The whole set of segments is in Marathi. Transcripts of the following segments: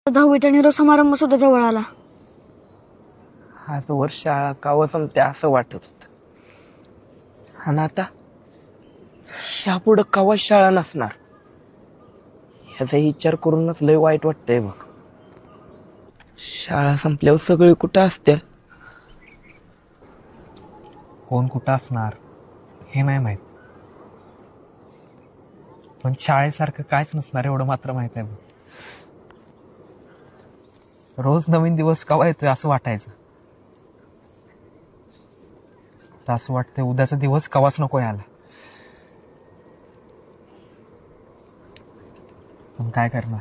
10वीचा निरोप समारंभ सुद्धा जवळ आला. आज वर्ष कावा संपते असं वाटत होत. आणि आता ह्यापुढं कावा शाळा नसणार याचा विचार करूनच लय वाईट वाटतंय बघ. शाळा संपल्यावर सगळे कुठं असतील? कोण कुठं असणार हे नाही माहित, पण शाळेसारखं कायच नसणार एवढं मात्र माहित आहे बघ. रोज नवीन दिवस केव्हा येतोय असं वाटायचं. तर असं वाटतंय उद्याचा दिवस केव्हाच नको यायला. पण काय करणार,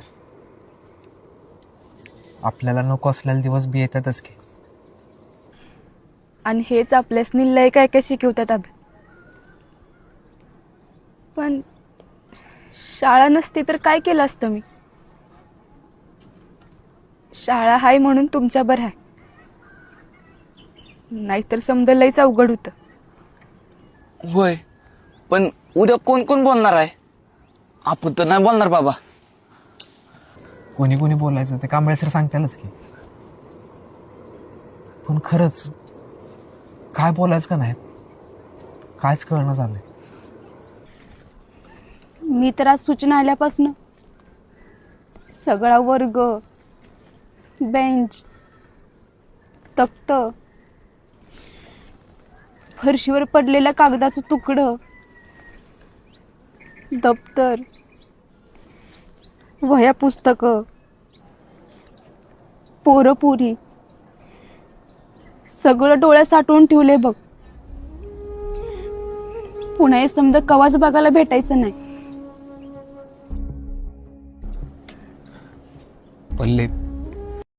आपल्याला नको असलेले दिवस बी येतातच की. आणि हेच आपल्यासनी लय काय काय शिकवतात अभि. पण शाळा नसती तर काय केलं असतं मी? शाळा हाय म्हणून तुमच्या बरं आहे, नाहीतर समजा लयच अवघड होतं. होय, पण उद्या कोण कोण बोलणार आहे? आपण तर नाही बोलणार बाबा. कोणी कोणी बोलायचं ते कांबळे सर सांगतालच की. पण खरंच काय बोलायचं का नाही कायच कळणं झालंय. मी तर आज सूचना आल्यापासून सगळा वर्ग, बेंच, तख्त, फरशीवर पडलेल्या कागदाचं तुकडं, दप्तर, वह्या पुस्तकं, पोरं पोरी सगळं डोळ्यात साठवून ठेवले बघ. पुन्हा हे समजा कवाच बघायला भेटायचं नाही. पल्ले